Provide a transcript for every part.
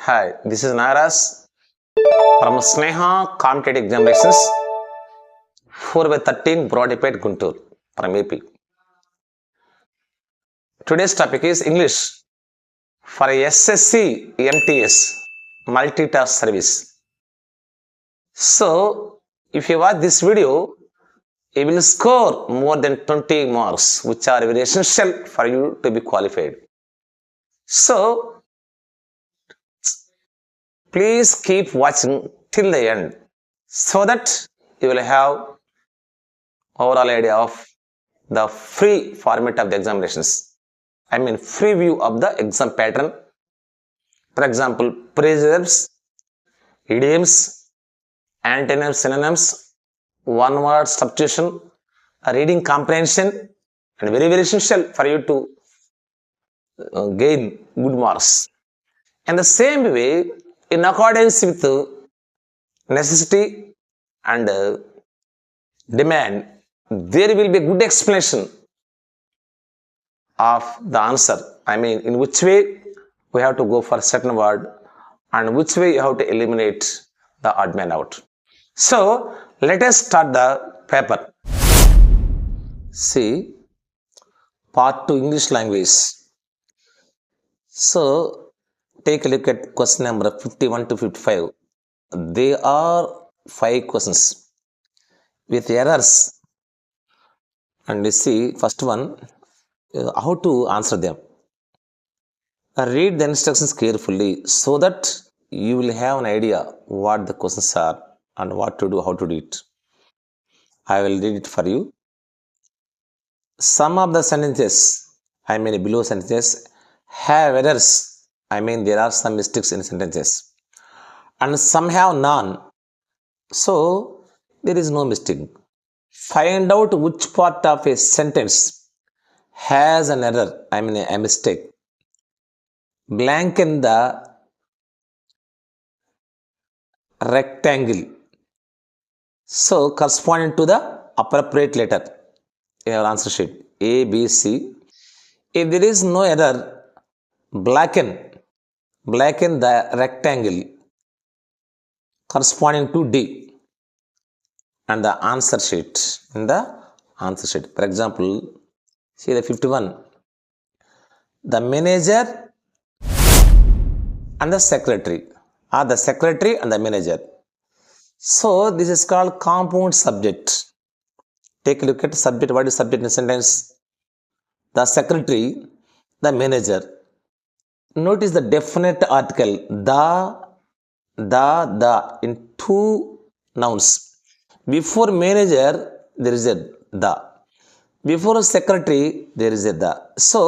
Hi, this is Naras from Sneha Competitive Examinations 4/13 Broadipet Guntur from AP. Today's topic is English for SSC MTS Multitask Service. So, if you watch this video, you will score more than 20 marks, which are very essential for you to be qualified. So, please keep watching till the end so that you will have overall idea of the free format of the examinations. I mean free view of the exam pattern. For example, preserves, idioms, antonyms, synonyms, one word substitution, reading comprehension, and very essential for you to gain good marks. And the same way, in accordance with necessity and demand, there will be a good explanation of the answer. I mean, in which way we have to go for a certain word and which way you have to eliminate the odd man out. So, let us start the paper. See, part 2 English language. So, take a look at question number 51 to 55. There are 5 questions with errors. And you see, first one, how to answer them. Read the instructions carefully so that you will have an idea what the questions are and what to do, how to do it. I will read it for you. Some of the sentences, I mean below sentences, have errors. I mean there are some mistakes in sentences. And some have none. So there is no mistake. Find out which part of a sentence has an error, I mean a mistake. Blanken the rectangle. So corresponding to the appropriate letter in your answer sheet A, B, C. If there is no error, blacken the rectangle corresponding to D and the answer sheet in the answer sheet. For example, see the 51. The manager and the secretary, or the secretary and the manager. So this is called compound subject. Take a look at subject. What is subject in a sentence? The secretary, the manager. Notice the definite article the in two nouns. Before manager there is a the. Before secretary there is a the. So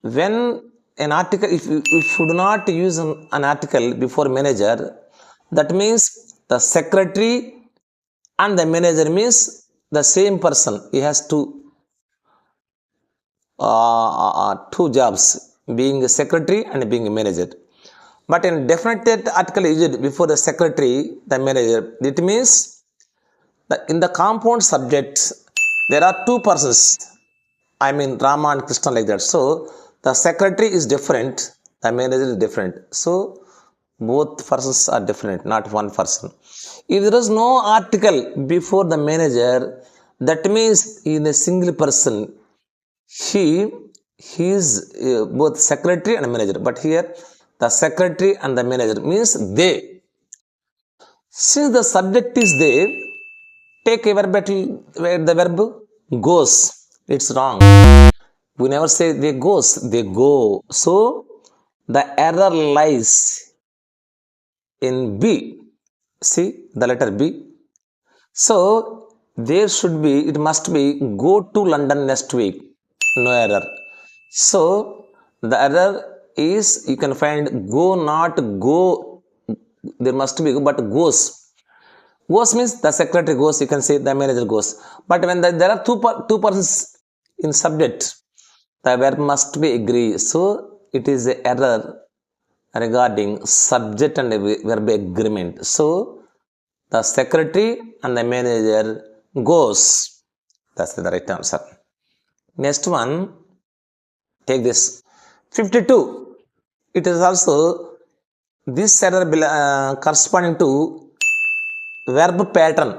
when an article, if you do not use an article before manager, that means the secretary and the manager means the same person. He has two jobs, being a secretary and being a manager. But in definite article used before the secretary, the manager, it means that in the compound subject there are two persons. I mean Rama and Krishna, like that. So the secretary is different, the manager is different. So both persons are different, not one person. If there is no article before the manager, that means in a single person, he is both secretary and manager. But here the secretary and the manager means they. Since the subject is they, take a verb where the verb goes. It's wrong. We never say they goes, they go. So the error lies in B. See the letter B. So there should be, it must be go to London next week. No error. So the error is, you can find go, not go. There must be but goes. Goes means the secretary goes, you can say the manager goes. But when there are two persons in subject, the verb must be agree. So it is an error regarding subject and verb agreement. So the secretary and the manager goes. That's the right answer. Next one, take this 52. It is also This error corresponding to verb pattern.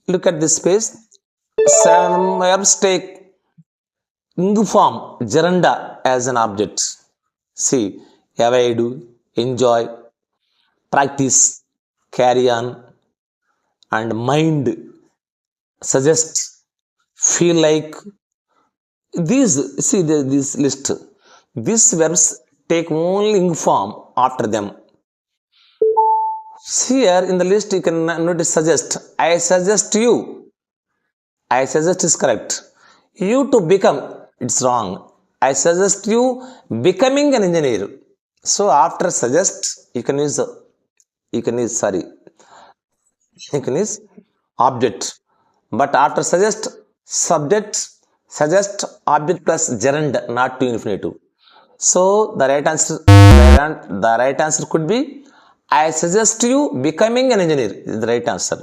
Look at this page. Some verbs take ing form, gerunda as an object. See, avoid, enjoy, practice, carry on, and mind, suggest, feel like. These, see this list. These verbs take only ing form after them. Here in the list you can notice suggest. I suggest you. I suggest is correct. You to become, it's wrong. I suggest you becoming an engineer. So after suggest you can use object. But after suggest, subject, suggest, object plus gerund, not to infinitive. So the right answer could be I suggest you becoming an engineer is the right answer.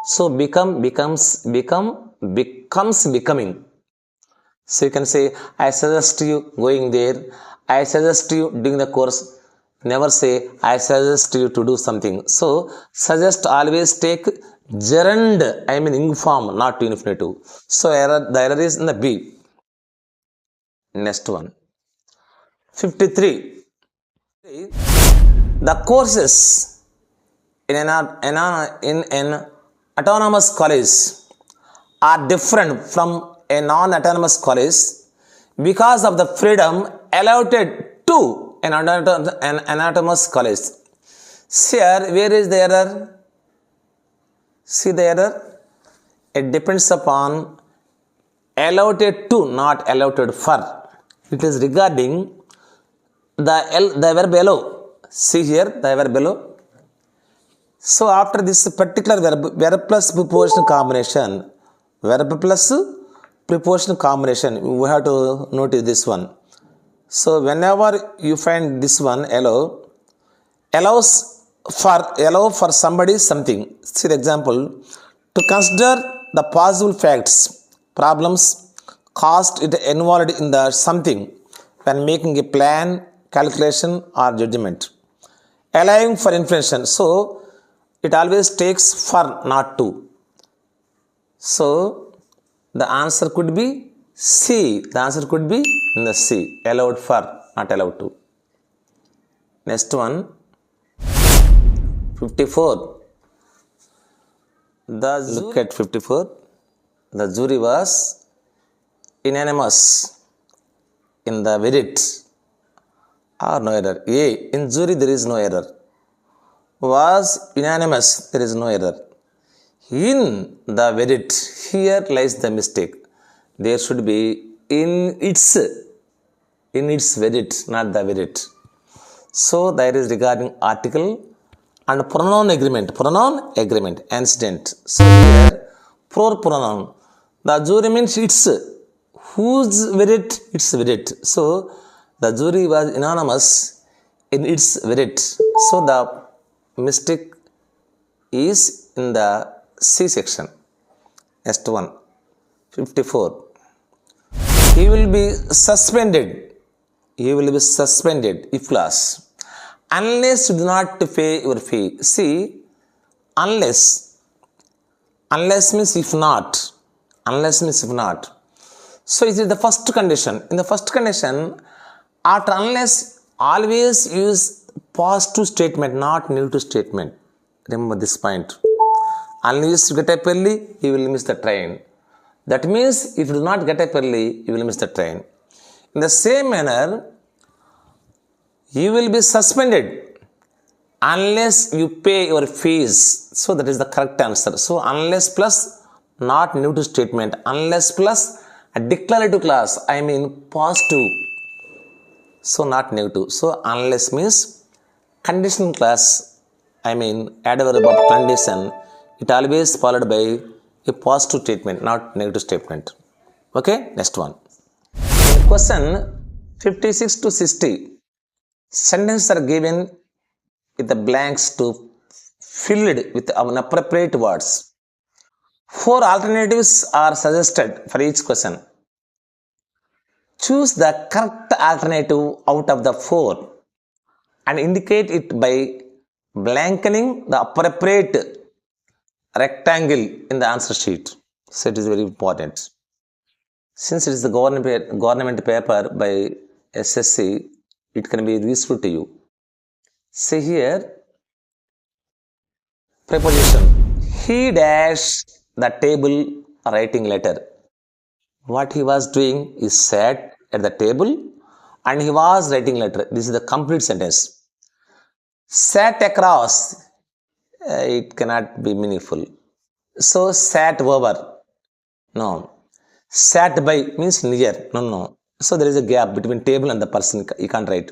So becomes becoming. So you can say I suggest you going there. I suggest you doing the course. Never say I suggest you to do something. So suggest always take gerund, I mean ing form, not to infinitive. So the error is in the B. Next one. 53. The courses in an autonomous college are different from a non-autonomous college because of the freedom allotted to an autonomous college. Here, where is the error? See the error? It depends upon allotted to, not allotted for. It is regarding the verb allow. See here, the verb allow. So after this particular verb plus preposition combination, we have to notice this one. So whenever you find this one, allow for somebody something. See the example. To consider the possible facts, problems, cost it involved in the something when making a plan, calculation or judgment. Allowing for inflation. So it always takes for, not to. So the answer could be C. The answer could be in the C. Allowed for, not allowed to. Next one. 54. Look at 54. The jury was unanimous in the verdict. Or no error. A. In jury there is no error. Was unanimous, there is no error. In the verdict, here lies the mistake. There should be in its verdict, not the verdict. So that is regarding article and pronoun agreement, antecedent. So here pronoun. The jury means its. Whose verdict? Its verdict. So the jury was unanimous in its verdict. So the mistake is in the C section. Next one. 54. He will be suspended. If class. Unless you do not pay your fee. See, unless means if not. So it is the first condition. In the first condition, after unless, always use positive statement, not negative statement. Remember this point. Unless you get up early, you will miss the train. That means if you do not get up early, you will miss the train. In the same manner, you will be suspended unless you pay your fees. So that is the correct answer. So unless plus, not negative statement. Unless plus a declarative clause, I mean positive. So not negative. So unless means conditional clause, I mean adverb of condition. It always followed by a positive statement, not negative statement. Okay, next one. In question 56 to 60, sentences are given with the blanks to filled with appropriate words. 4 alternatives are suggested for each question. Choose the correct alternative out of the 4. and indicate it by blankening the appropriate rectangle in the answer sheet. So it is very important. Since it is the government paper by SSC, it can be useful to you. See here, preposition. He dashed the table writing letter. What he was doing is sat at the table and he was writing letter. This is the complete sentence. Sat across, it cannot be meaningful. So sat over, no. Sat by means near, no. So there is a gap between table and the person. You can't write.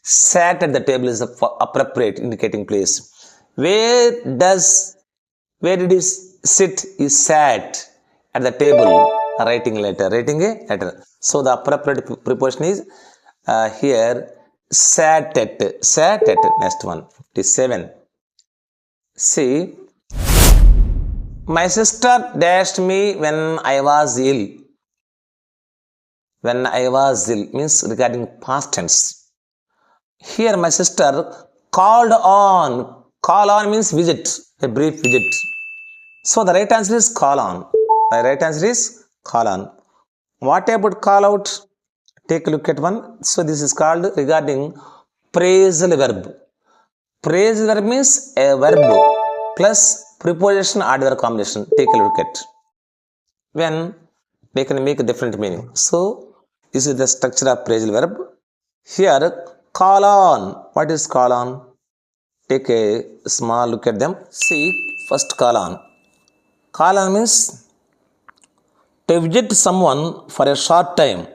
Sat at the table is the appropriate indicating place. Where did he sit? He sat at the table writing a letter. So the appropriate preposition is here sat at. Next one, 57. See, my sister dashed me when I was ill. When I was ill means regarding past tense. Here my sister called on. Call on means visit, a brief visit. So the right answer is call on. What about call out? Take a look at one. So this is called regarding phrasal verb. Phrasal verb means a verb plus preposition adverb combination. Take a look at. When they can make a different meaning. So this is the structure of phrasal verb. Here call on. What is call on? Take a small look at them. See, first call on. Call on means to visit someone for a short time.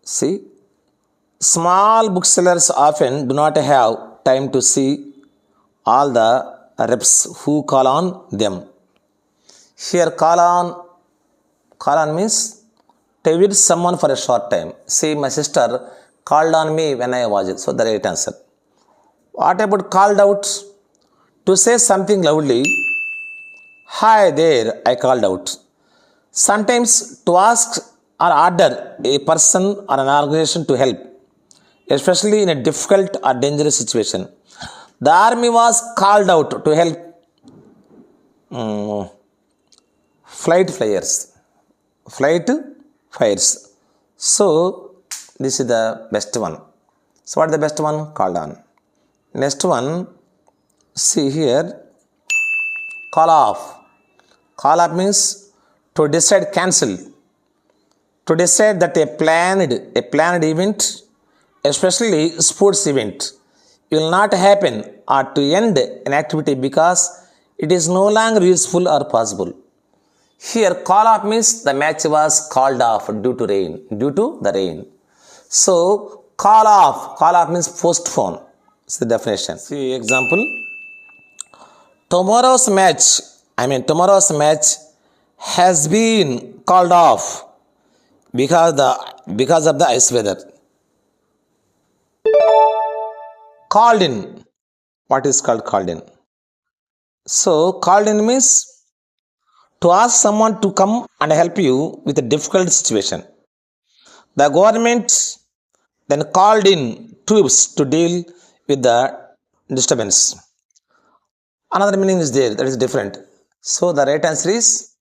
See, small booksellers often do not have time to see all the reps who call on them. Here call on means to visit someone for a short time. See, my sister called on me when I was ill. So the right answer. What about called out? To say something loudly. Hi there, I called out. Sometimes to ask or order a person or an organization to help, especially in a difficult or dangerous situation. The army was called out to help flight fires. So this is the best one. So what is the best one? Called on. Next one, see here, call off. Call off means to decide, cancel. To decide that a planned event, especially sports event, will not happen or to end an activity because it is no longer useful or possible. Here call off means the match was called off due to the rain. So call off means postpone. It's the definition. See example. Tomorrow's match has been called off because of the ice weather. Called in. What is called in? So called in means to ask someone to come and help you with a difficult situation. The government then called in troops to deal with the disturbance. Another meaning is there that is different. So the right answer is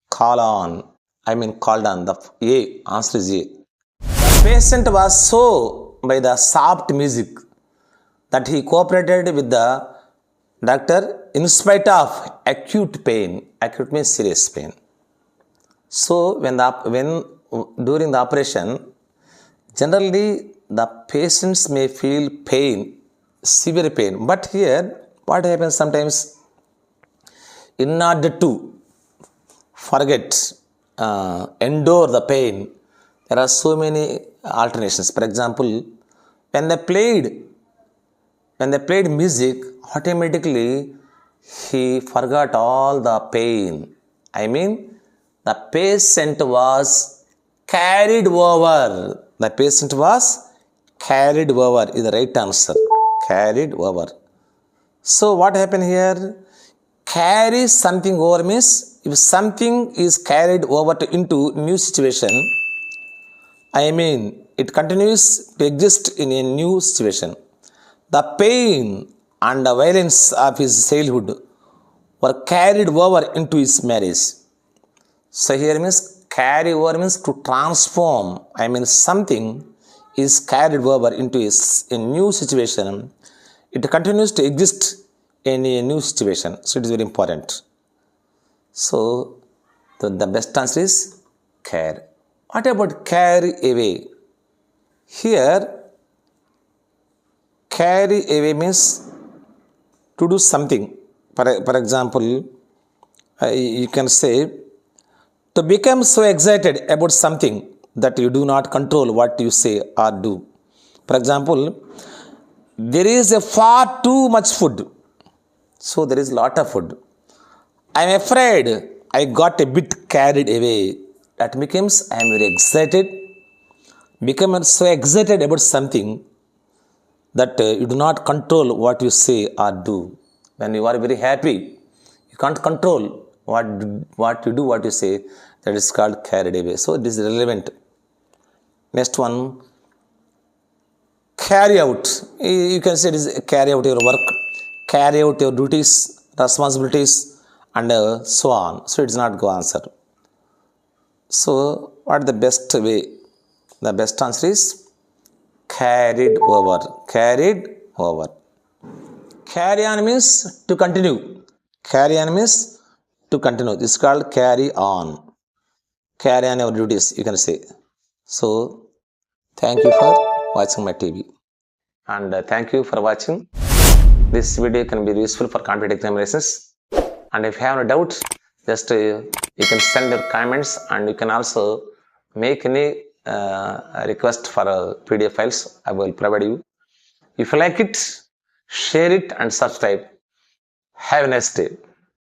called on. The A. Answer is A. The patient was so by the soft music that he cooperated with the doctor in spite of acute pain. Acute means serious pain. So when during the operation, generally the patients may feel pain, severe pain. But here, what happens sometimes, in order to endure the pain, there are so many alternations. For example, when they played music, automatically he forgot all the pain. The patient was carried over. The patient was carried over is the right answer. Carried over. So what happened here? Carry something over means if something is carried over into new situation, it continues to exist in a new situation. The pain and the violence of his childhood were carried over into his marriage. So here means carry over means to transform. I mean something is carried over into a new situation. It continues to exist in a new situation. So it is very important. So the best answer is care. What about carry away? Here carry away means to do something. For example, you can say to become so excited about something that you do not control what you say or do. For example, there is a far too much food. So there is lot of food. I am afraid I got a bit carried away. That becomes I am very excited. Become so excited about something that you do not control what you say or do. When you are very happy, you can't control what you do, what you say. That is called carried away. So it is relevant. Next one, carry out. You can say it is carry out your work, carry out your duties, responsibilities, and so on. So it is not go answer. So what the best way? The best answer is carried over. Carried over. Carry on means to continue. Carry on means to continue. This is called carry on. Carry on your duties, you can say. So thank you for watching my TV. And thank you for watching. This video can be useful for competitive examinations. And if you have any doubt, just you can send your comments, and you can also make any request for PDF files. I will provide you. If you like it, share it and subscribe. Have a nice day.